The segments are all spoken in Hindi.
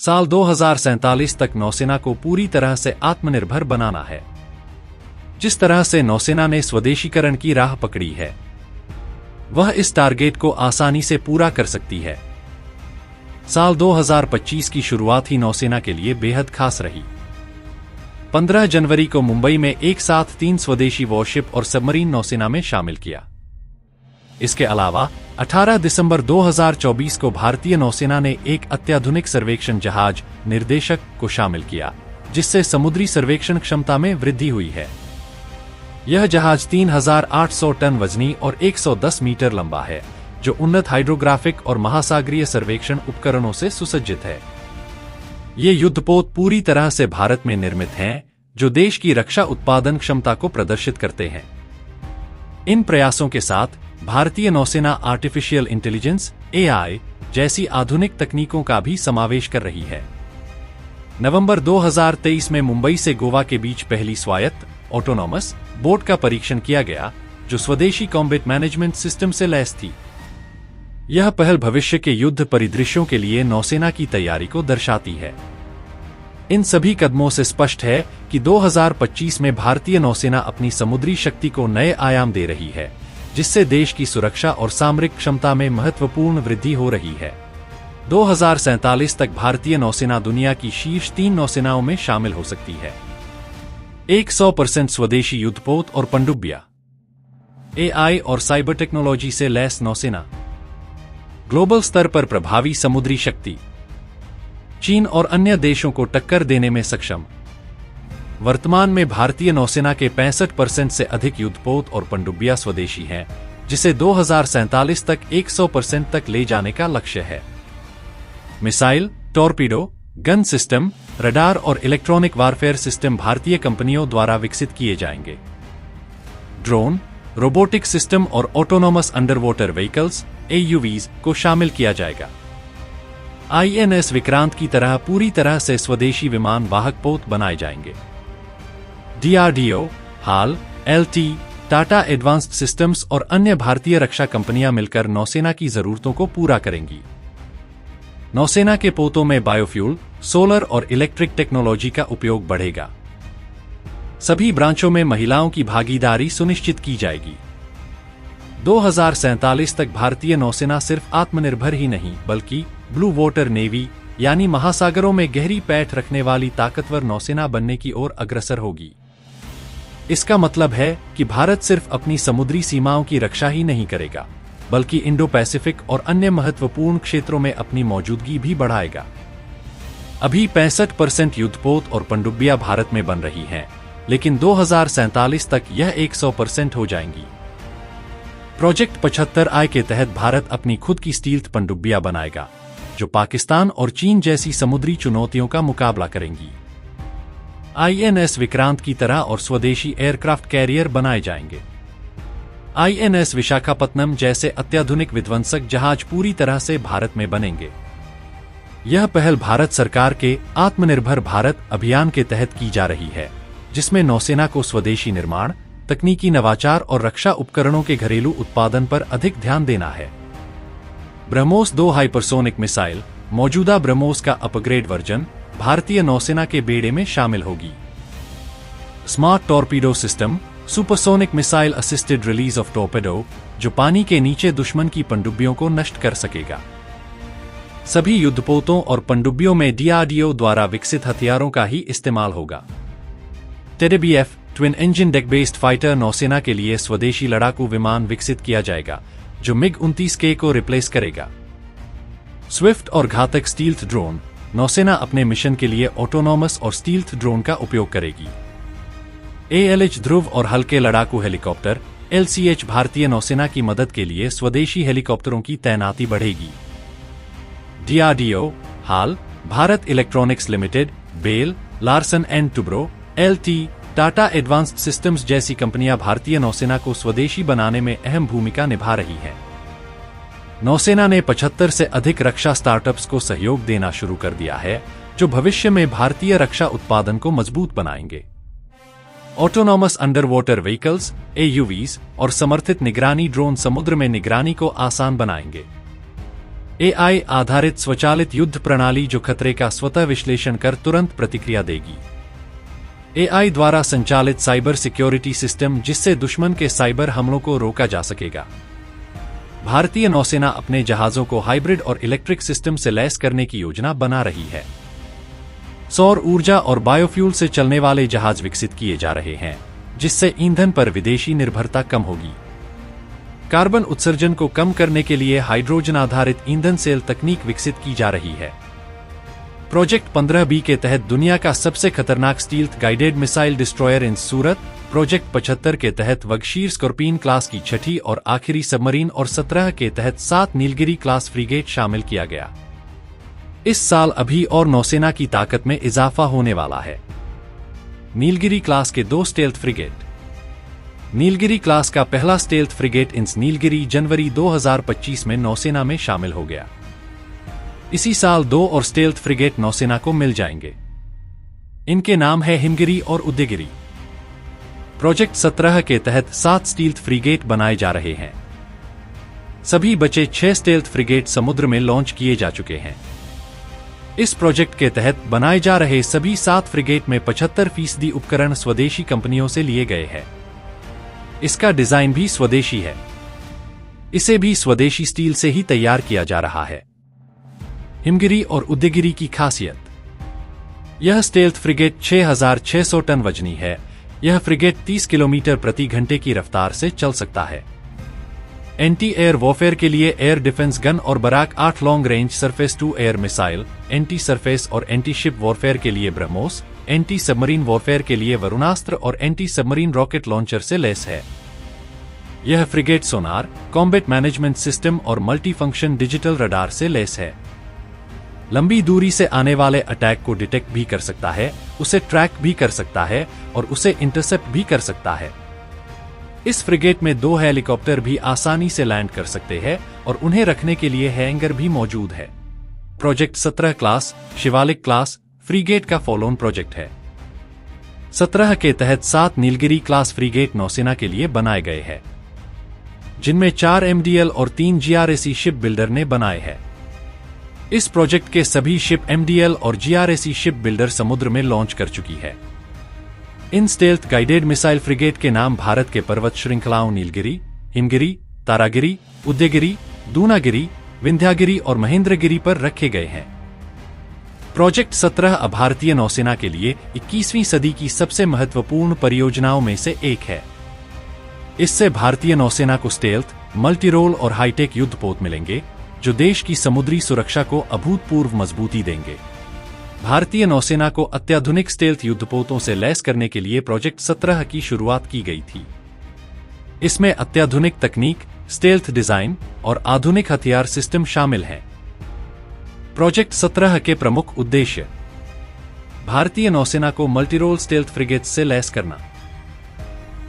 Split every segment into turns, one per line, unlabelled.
साल 2047 तक नौसेना को पूरी तरह से आत्मनिर्भर बनाना है। जिस तरह से नौसेना ने स्वदेशीकरण की राह पकड़ी है, वह इस टारगेट को आसानी से पूरा कर सकती है। साल 2025 की शुरुआत ही नौसेना के लिए बेहद खास रही। 15 जनवरी को मुंबई में एक साथ 3 स्वदेशी वॉरशिप और सबमरीन नौसेना में शामिल किया। इसके अलावा 18 दिसंबर 2024 को भारतीय नौसेना ने एक अत्याधुनिक सर्वेक्षण जहाज निर्देशक को शामिल किया, जिससे समुद्री सर्वेक्षण क्षमता में वृद्धि हुई है। यह जहाज 3800 टन वजनी और 110 मीटर लंबा है, जो उन्नत हाइड्रोग्राफिक और महासागरीय सर्वेक्षण उपकरणों से सुसज्जित है। ये युद्धपोत पूरी तरह से भारत में निर्मित हैं, जो देश की रक्षा उत्पादन क्षमता को प्रदर्शित करते हैं। इन प्रयासों के साथ भारतीय नौसेना आर्टिफिशियल इंटेलिजेंस (AI) जैसी आधुनिक तकनीकों का भी समावेश कर रही है। नवंबर 2023 में मुंबई से गोवा के बीच पहली स्वायत्त ऑटोनॉमस बोट का परीक्षण किया गया, जो स्वदेशी कॉम्बैट मैनेजमेंट सिस्टम से लैस थी। यह पहल भविष्य के युद्ध परिदृश्यों के लिए नौसेना की तैयारी को दर्शाती है। इन सभी कदमों से स्पष्ट है कि 2025 में भारतीय नौसेना अपनी समुद्री शक्ति को नए आयाम दे रही है, जिससे देश की सुरक्षा और सामरिक क्षमता में महत्वपूर्ण वृद्धि हो रही है। 2047 तक भारतीय नौसेना दुनिया की शीर्ष 3 नौसेनाओं में शामिल हो सकती है। 100% स्वदेशी युद्धपोत और पनडुब्बियां, AI और साइबर टेक्नोलॉजी से लैस नौसेना, ग्लोबल स्तर पर प्रभावी समुद्री शक्ति, चीन और अन्य देशों को टक्कर देने में सक्षम। वर्तमान में भारतीय नौसेना के 65% से अधिक युद्धपोत और पनडुब्बियां स्वदेशी हैं, जिसे 2047 तक 100% तक ले जाने का लक्ष्य है। Missile, torpedo, gun system, radar और इलेक्ट्रॉनिक वारफेयर सिस्टम भारतीय कंपनियों द्वारा विकसित किए जाएंगे। ड्रोन, रोबोटिक सिस्टम और ऑटोनॉमस अंडरवाटर व्हीकल्स (AUVs) को शामिल किया जाएगा। INS विक्रांत की तरह पूरी तरह से स्वदेशी विमान वाहक पोत बनाए जाएंगे। DRDO, HAL, LT, Tata Advanced systems और अन्य भारतीय रक्षा कंपनियां मिलकर नौसेना की जरूरतों को पूरा करेंगी। नौसेना के पोतों में बायोफ्यूल, सोलर और इलेक्ट्रिक टेक्नोलॉजी का उपयोग बढ़ेगा। सभी ब्रांचों में महिलाओं की भागीदारी सुनिश्चित की जाएगी। 2047 तक भारतीय नौसेना सिर्फ आत्मनिर्भर ही नहीं, बल्कि ब्लू वाटर नेवी यानी महासागरों में गहरी पैठ रखने वाली ताकतवर नौसेना बनने की ओर अग्रसर होगी। इसका मतलब है कि भारत सिर्फ अपनी समुद्री सीमाओं की रक्षा ही नहीं करेगा, बल्कि इंडो पैसिफिक और अन्य महत्वपूर्ण क्षेत्रों में अपनी मौजूदगी भी बढ़ाएगा। अभी 65% युद्धपोत और पनडुब्बियां भारत में बन रही हैं, लेकिन 2047 तक यह 100% हो जाएंगी। प्रोजेक्ट 75I के तहत भारत अपनी खुद की स्टील्थ पनडुब्बियां बनाएगा, जो पाकिस्तान और चीन जैसी समुद्री चुनौतियों का मुकाबला करेंगी। INS विक्रांत की तरह और स्वदेशी एयरक्राफ्ट कैरियर बनाए जाएंगे। INS विशाखापत्तनम जैसे अत्याधुनिक विध्वंसक जहाज पूरी तरह से भारत में बनेंगे। यह पहल भारत सरकार के आत्मनिर्भर भारत अभियान के तहत की जा रही है, जिसमें नौसेना को स्वदेशी निर्माण, तकनीकी नवाचार और रक्षा उपकरणों के घरेलू उत्पादन पर अधिक ध्यान देना है। ब्रह्मोस 2 हाइपरसोनिक मिसाइल, मौजूदा ब्रह्मोस का अपग्रेड वर्जन, भारतीय नौसेना के बेड़े में शामिल होगी। Smart torpedo system, supersonic missile assisted release of torpedo, जो पानी के नीचे दुश्मन की पनडुब्बियों को नष्ट कर सकेगा। सभी युद्धपोतों और पनडुब्बियों में DRDO द्वारा विकसित हथियारों का ही इस्तेमाल होगा। TEDBF twin engine deck based fighter नौसेना के लिए स्वदेशी लड़ाकू विमान विकसित किया जाएगा, जो MiG-29K को रिप्लेस करेगा। स्विफ्ट और घातक स्टील्थ ड्रोन, नौसेना अपने मिशन के लिए ऑटोनॉमस और स्टील्थ ड्रोन का उपयोग करेगी। ALH ध्रुव और हल्के लड़ाकू हेलीकॉप्टर LCH भारतीय नौसेना की मदद के लिए स्वदेशी हेलीकॉप्टरों की तैनाती बढ़ेगी। DRDO, HAL, Bharat Electronics Limited, BEL, Larsen and Toubro, LT, Tata Advanced Systems जैसी कंपनियां भारतीय नौसेना को स्वदेशी बनाने में अहम भूमिका निभा रही हैं। नौसेना ने 75 से अधिक रक्षा स्टार्टअप्स को सहयोग देना शुरू कर दिया है, जो भविष्य में भारतीय रक्षा उत्पादन को मजबूत बनाएंगे। ऑटोनॉमस अंडरवाटर व्हीकल्स (AUVs) और समर्थित निगरानी ड्रोन समुद्र में निगरानी को आसान बनाएंगे। AI आधारित स्वचालित युद्ध प्रणाली जो खतरे का स्वतः विश्लेषण कर तुरंत प्रतिक्रिया देगी। AI द्वारा संचालित साइबर सिक्योरिटी सिस्टम जिससे दुश्मन के साइबर हमलों को रोका जा सकेगा। भारतीय नौसेना अपने जहाजों को हाइब्रिड और इलेक्ट्रिक सिस्टम से लैस करने की योजना बना रही है। सौर ऊर्जा और बायोफ्यूल से चलने वाले जहाज विकसित किए जा रहे हैं, जिससे ईंधन पर विदेशी निर्भरता कम होगी। कार्बन उत्सर्जन को कम करने के लिए हाइड्रोजन आधारित ईंधन सेल तकनीक विकसित की जा रही है। प्रोजेक्ट 15B के तहत दुनिया का सबसे खतरनाक स्टील्थ गाइडेड मिसाइल डिस्ट्रॉयर इन सूरत, प्रोजेक्ट 75 के तहत वगशीर स्कॉर्पियन क्लास की छठी और आखिरी सबमरीन और 17 के तहत 7 नीलगिरी क्लास फ्रीगेट शामिल किया गया। इस साल अभी और नौसेना की ताकत में इजाफा होने वाला है। नीलगिरी क्लास के 2 स्टेल्थ फ्रिगेट। नीलगिरी क्लास का पहला स्टेल्थ फ्रिगेट इंस नीलगिरी जनवरी 2025 में नौसेना में शामिल हो गया। इसी साल 2 और स्टेल्थ फ्रिगेट नौसेना को मिल जाएंगे। इनके नाम है हिमगिरी और उदयगिरी। प्रोजेक्ट 17 के तहत 7 स्टील्थ फ्रिगेट बनाए जा रहे हैं। सभी बचे 6 स्टेल्थ फ्रिगेट समुद्र में लॉन्च किए जा चुके हैं। इस प्रोजेक्ट के तहत बनाए जा रहे सभी 7 फ्रिगेट में 75% उपकरण स्वदेशी कंपनियों से लिए गए हैं। इसका डिजाइन भी स्वदेशी है। इसे भी स्वदेशी स्टील से ही तैयार किया जा रहा है। हिमगिरी और उदयगिरी की खासियत। यह स्टेल्थ फ्रिगेट 6600 टन वजनी है। यह फ्रिगेट 30 किलोमीटर प्रति घंटे की रफ्तार से चल सकता है। एंटी एयर वॉरफेयर के लिए एयर डिफेंस गन और Barak 8 long range surface to air missile, anti surface और एंटी शिप वॉरफेयर के लिए ब्रह्मोस, एंटी सबमरीन वॉरफेयर के लिए वरुणास्त्र और एंटी सबमरीन रॉकेट लॉन्चर से लैस है। यह फ्रिगेट सोनार, कॉम्बैट मैनेजमेंट सिस्टम और मल्टी फंक्शन डिजिटल रडार से लैस है। लंबी दूरी से आने वाले अटैक को डिटेक्ट भी कर सकता है, उसे ट्रैक भी कर सकता है और उसे इंटरसेप्ट भी कर सकता है। इस फ्रिगेट में 2 हेलीकॉप्टर भी आसानी से लैंड कर सकते हैं और उन्हें रखने के लिए हैंगर भी मौजूद है। Project 17 class Shivalik class freight का फॉलोन प्रोजेक्ट है। 17 के तहत 7 नीलगिरी क्लास फ्रीगेट नौसेना के लिए बनाए गए हैं, जिनमें 4 MDL और 3 GRAC शिप बिल्डर ने बनाए हैं। इस प्रोजेक्ट के सभी शिप MDL और GRAC शिप बिल्डर समुद्र में लॉन्च कर चुकी है। इन स्टेल्थ गाइडेड मिसाइल फ्रिगेट के नाम भारत के पर्वत श्रृंखलाओं नीलगिरी, हिमगिरी, तारागिरी, उदयगिरी, दूनागिरी, विंध्यागिरी और महेंद्रगिरी पर रखे गए हैं। प्रोजेक्ट 17 भारतीय नौसेना के लिए 21वीं सदी की सबसे महत्वपूर्ण परियोजनाओं में से एक है। इससे भारतीय नौसेना को स्टेल्थ, मल्टीरोल और हाईटेक युद्धपोत मिलेंगे, जो देश की समुद्री सुरक्षा को अभूतपूर्व मजबूती देंगे। भारतीय नौसेना को अत्याधुनिक स्टेल्थ युद्धपोतों से लैस करने के लिए प्रोजेक्ट 17 की शुरुआत की गई थी। इसमें अत्याधुनिक तकनीक, स्टेल्थ डिजाइन और आधुनिक हथियार सिस्टम शामिल हैं। प्रोजेक्ट 17 के प्रमुख उद्देश्य: भारतीय नौसेना को मल्टीरोल स्टेल्थ फ्रिगेट्स से लैस करना,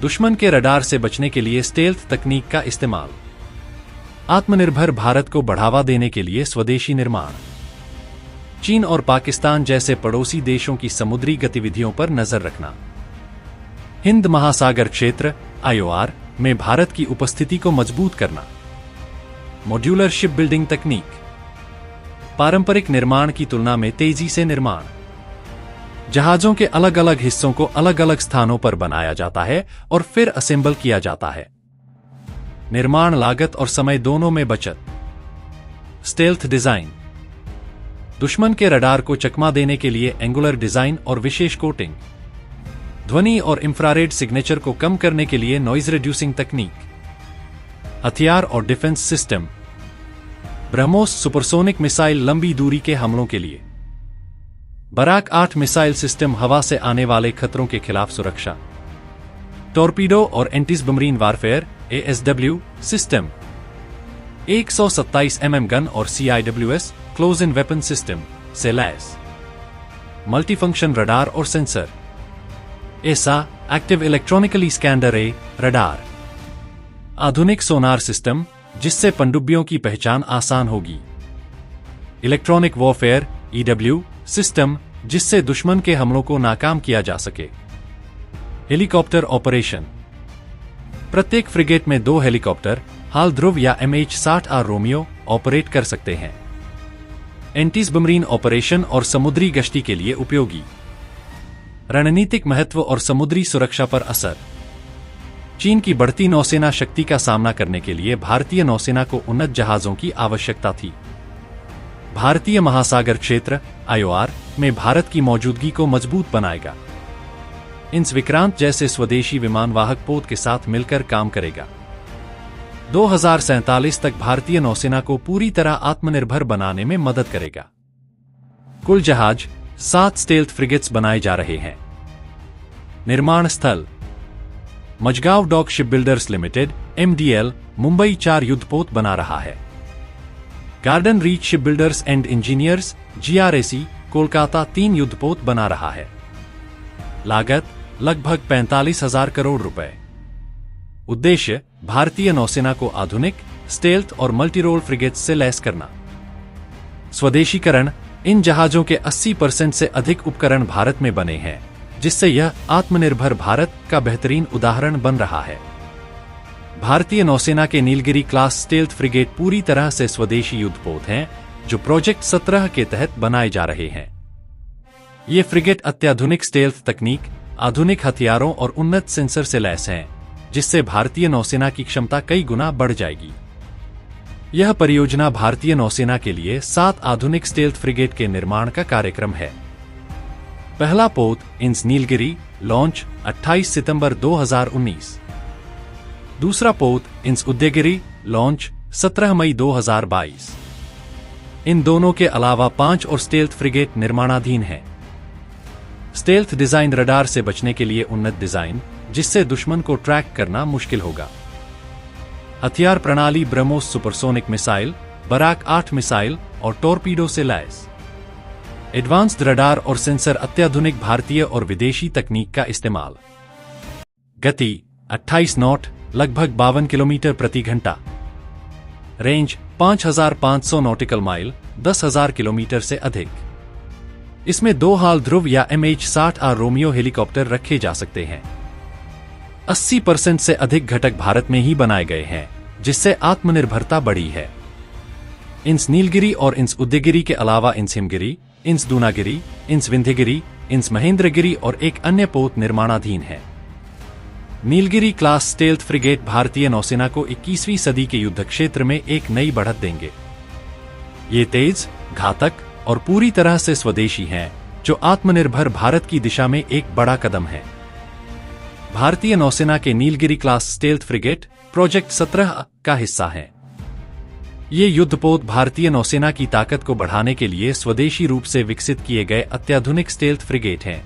दुश्मन के रडार से बचने के लिए स्टेल्थ तकनीक का इस्तेमाल, आत्मनिर्भर भारत को बढ़ावा देने के लिए स्वदेशी निर्माण, चीन और पाकिस्तान जैसे पड़ोसी देशों की समुद्री गतिविधियों पर नजर रखना, हिंद महासागर क्षेत्र IOR में भारत की उपस्थिति को मजबूत करना, मॉड्यूलर शिप बिल्डिंग तकनीक, पारंपरिक निर्माण की तुलना में तेजी से निर्माण, जहाजों के अलग अलग हिस्सों को अलग अलग स्थानों पर बनाया जाता है और फिर असेंबल किया जाता है, निर्माण लागत और समय दोनों में बचत, स्टेल्थ डिजाइन, दुश्मन के रडार को चकमा देने के लिए एंगुलर डिजाइन और विशेष कोटिंग, ध्वनि और इंफ्रारेड सिग्नेचर को कम करने के लिए नॉइज रिड्यूसिंग तकनीक, हथियार और defence system, BrahMos supersonic missile लंबी दूरी के हमलों के लिए, बराक 8 मिसाइल सिस्टम हवा से आने वाले खतरों के खिलाफ सुरक्षा, टॉर्पीडो और anti submarine warfare ASW system, 127 mm gun और CIWS close in weapon system से लैस, मल्टीफंक्शन रडार और sensor, ESA active electronically scanned अरे रडार, आधुनिक सोनार सिस्टम जिससे पनडुब्बियों की पहचान आसान होगी, इलेक्ट्रॉनिक वॉरफेयर EW सिस्टम जिससे दुश्मन के हमलों को नाकाम किया जा सके, हेलीकॉप्टर ऑपरेशन, प्रत्येक फ्रिगेट में 2 हेलीकॉप्टर हाल ध्रुव या MH-60R रोमियो ऑपरेट कर सकते हैं। एंटी सबमरीन ऑपरेशन और समुद्री गश्ती के लिए उपयोगी। रणनीतिक महत्व और समुद्री सुरक्षा पर असर। चीन की बढ़ती नौसेना शक्ति का सामना करने के लिए भारतीय नौसेना को उन्नत जहाजों की आवश्यकता थी। भारतीय महासागर क्षेत्र (IOR) में भारत की मौजूदगी को मजबूत बनाएगा। इंस विक्रांत जैसे स्वदेशी विमानवाहक पोत के साथ मिलकर काम करेगा। 2047 तक भारतीय नौसेना को पूरी तरह आत्मनिर्भर बनाने में मदद करेगा। कुल जहाज 7 स्टेल्थ फ्रिगेट्स बनाए जा रहे हैं। निर्माण स्थल Mazagon Dock Shipbuilders Limited (MDL) Mumbai 4 युद्धपोत बना रहा है। Garden Reach Shipbuilders and Engineers GRAC Kolkata 3 युद्धपोत बना रहा है। लागत लगभग 45,000 करोड़ रुपए। उद्देश्य भारतीय नौसेना को आधुनिक, स्टेल्थ और मल्टीरोल फ्रिगेट्स से लैस करना। स्वदेशीकरण इन जहाजों के 80% से अधिक उपकरण भारत में बने हैं, जिससे यह आत्मनिर्भर भारत का बेहतरीन उदाहरण बन रहा है। भारतीय नौसेना के नीलगिरी क्लास स्टेल्थ फ्रिगेट पूरी तरह से स्वदेशी युद्धपोत हैं, जो प्रोजेक्ट 17 के तहत बनाए जा रहे हैं। ये फ्रिगेट अत्याधुनिक स्टेल्थ तकनीक, आधुनिक हथियारों और उन्नत सेंसर से लैस हैं, जिससे भारतीय नौसेना की क्षमता कई गुना बढ़ जाएगी। यह परियोजना भारतीय नौसेना के लिए 7 आधुनिक स्टेल्थ फ्रिगेट के निर्माण का कार्यक्रम है। पहला पोत इंस नीलगिरी लॉन्च 28 सितंबर 2019। दूसरा पोत इंस उदयगिरी लॉन्च 17 मई 2022। इन दोनों के अलावा 5 और स्टेल्थ फ्रिगेट निर्माणाधीन हैं। स्टेल्थ डिजाइन रडार से बचने के लिए उन्नत डिजाइन, जिससे दुश्मन को ट्रैक करना मुश्किल होगा। हथियार प्रणाली BrahMos supersonic missile, Barak 8 missile और टॉर्पीडो से लैस। एडवांस्ड रडार और सेंसर अत्याधुनिक भारतीय और विदेशी तकनीक का इस्तेमाल। गति 28 नॉट लगभग 52 किलोमीटर प्रति घंटा। रेंज 5,500 नॉटिकल माइल 10,000 किलोमीटर से अधिक। इसमें 2 हाल ध्रुव या MH-60R रोमियो हेलीकॉप्टर रखे जा सकते हैं। 80% से अधिक घटक भारत में ही बनाए गए हैं, जिससे आत्मनिर्भरता बढ़ी है। इंस नीलगिरी और इंस उदयगिरी के अलावा इंस हिमगिरी, इंस दूनागिरी, इंस विंध्यगिरी, इंस महेंद्रगिरी और एक अन्य पोत निर्माणाधीन है। नीलगिरी क्लास स्टेल्थ फ्रिगेट भारतीय नौसेना को 21वीं सदी के युद्ध क्षेत्र में एक नई बढ़त देंगे। ये तेज, घातक और पूरी तरह से स्वदेशी हैं, जो आत्मनिर्भर भारत की दिशा में एक बड़ा कदम है। भारतीय नौसेना के Nilgiri class stealth frigate project 17 का हिस्सा हैं। ये युद्धपोत भारतीय नौसेना की ताकत को बढ़ाने के लिए स्वदेशी रूप से विकसित किए गए अत्याधुनिक स्टेल्थ फ्रिगेट हैं।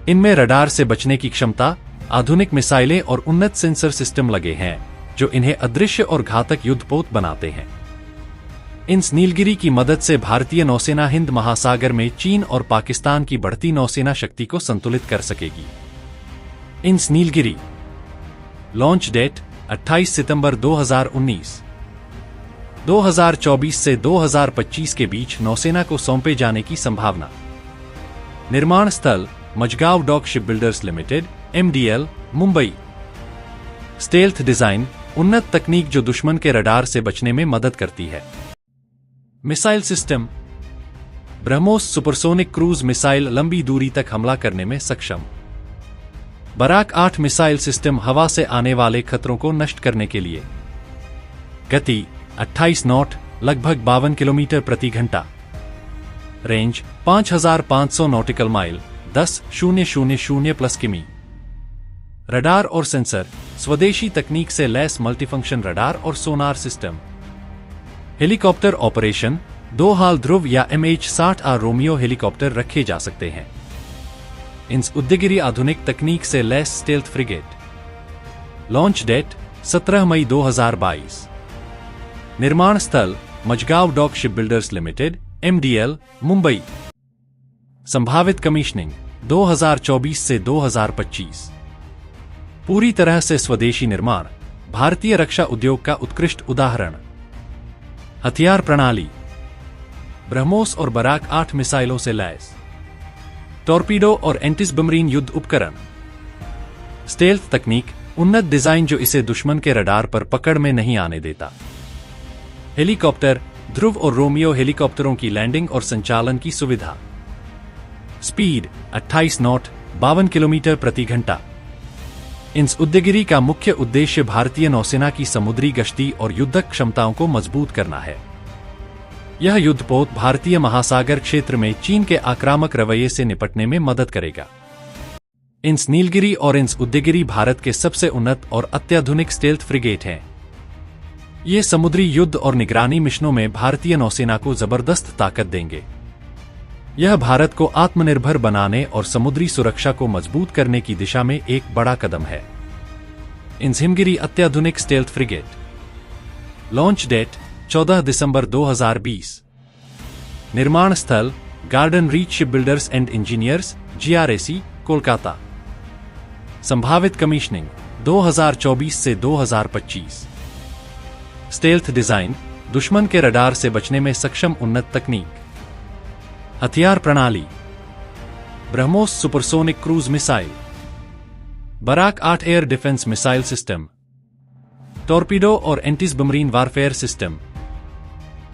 इनमें रडार से बचने की क्षमता, आधुनिक मिसाइलें और उन्नत सेंसर सिस्टम लगे हैं, जो इन्हें अदृश्य और घातक युद्धपोत बनाते हैं। इंस नीलगिरी की मदद से भारतीय नौसेना हिंद महासागर में चीन और पाकिस्तान की बढ़ती नौसेना शक्ति को संतुलित कर सकेगी। इंस नीलगिरी लॉन्च डेट 28 सितंबर 2019। 2024 से 2025 के बीच नौसेना को सौंपे जाने की संभावना। निर्माण स्थल Mazagon Dock Shipbuilders Limited MDL Mumbai. Stealth design उन्नत तकनीक जो दुश्मन के रडार से बचने में मदद करती है। Missile system BrahMos supersonic cruise missile लंबी दूरी तक हमला करने में सक्षम। बराक 8 मिसाइल सिस्टम हवा से आने वाले खतरों को नष्ट करने के लिए। गति 28 नॉट लगभग 52 किलोमीटर प्रति घंटा। रेंज 5,500 नॉटिकल माइल 10,000 प्लस किमी। रडार और सेंसर स्वदेशी तकनीक से लैस मल्टीफंक्शन रडार और sonar system. Helicopter operation 2 HAL Dhruv या MH-60R रोमियो हेलीकॉप्टर रखे जा सकते हैं। इंस उदयगिरी आधुनिक तकनीक से लैस स्टेल्थ फ्रिगेट। लॉन्च डेट 17 मई 2022। निर्माण स्थल Mazagon Dock Shipbuilders Limited MDL Mumbai. संभावित कमीशनिंग 2024 से 2025। पूरी तरह से स्वदेशी निर्माण भारतीय रक्षा उद्योग का उत्कृष्ट उदाहरण। हथियार प्रणाली ब्रह्मोस और बराक 8 मिसाइलों से लैस। टॉर्पीडो और एंटी सबमरीन युद्ध उपकरण। स्टेल्थ तकनीक उन्नत डिजाइन जो इसे दुश्मन के रडार पर पकड़ में नहीं आने देता। हेलीकॉप्टर ध्रुव और रोमियो हेलीकॉप्टरों की लैंडिंग और संचालन की सुविधा। स्पीड 28 नॉट 52 किलोमीटर प्रति घंटा। इंस उदयगिरि का मुख्य उद्देश्य भारतीय नौसेना की समुद्री गश्ती और युद्धक क्षमताओं को मजबूत करना है। यह युद्धपोत भारतीय महासागर क्षेत्र में चीन के आक्रामक रवैये से निपटने में मदद करेगा। इंस नीलगिरी और इंस उदयगिरि भारत के सबसे उन्नत और अत्याधुनिक स्टेल्थ फ्रिगेट हैं। ये समुद्री युद्ध और निगरानी मिशनों में भारतीय नौसेना को जबरदस्त ताकत देंगे। यह भारत को आत्मनिर्भर बनाने और समुद्री सुरक्षा को मजबूत करने की दिशा में एक बड़ा कदम है। इंस हिमगिरी अत्याधुनिक स्टेल्थ फ्रिगेट। लॉन्च डेट 14 दिसंबर 2020। निर्माण स्थल garden Reach Shipbuilders and Engineers, GRAC, Kolkata. संभावित कमीशनिंग 2024 से 2025। स्टेल्थ डिजाइन दुश्मन के रडार से बचने में सक्षम उन्नत तकनीक। हथियार प्रणाली BrahMos supersonic cruise missile, Barak 8 air defence missile system, torpedo और anti submarine warfare system.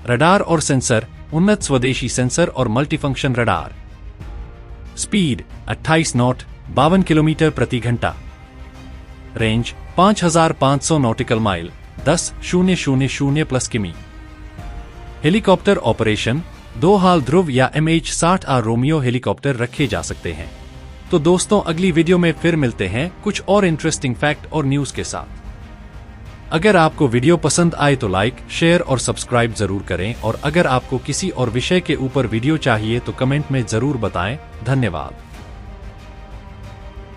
Radar और सेंसर उन्नत स्वदेशी सेंसर और multifunction radar. Speed 28 knot 52 kilometre प्रति घंटा। रेंज 5500 नॉटिकल माइल 10,000 प्लस किमी। हेलीकॉप्टर ऑपरेशन 2 हाल ध्रुव या MH-60R रोमियो हेलीकॉप्टर रखे जा सकते हैं। तो दोस्तों, अगली वीडियो में फिर मिलते हैं कुछ और इंटरेस्टिंग फैक्ट और न्यूज के साथ। अगर आपको वीडियो पसंद आए तो लाइक, शेयर और सब्सक्राइब जरूर करें, और अगर आपको किसी और विषय के ऊपर वीडियो चाहिए तो कमेंट में जरूर बताएं। धन्यवाद।